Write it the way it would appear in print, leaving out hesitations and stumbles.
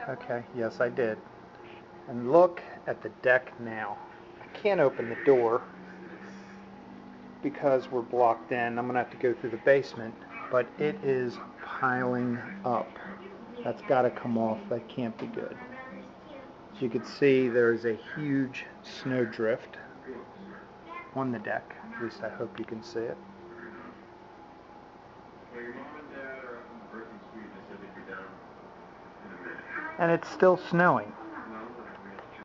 Okay, yes I did. And look at the deck now. I can't open the door because we're blocked in. I'm going to have to go through the basement, but it is piling up. That's got to come off. That can't be good. As you can see, there's a huge snow drift on the deck. At least I hope you can see it. And it's still snowing.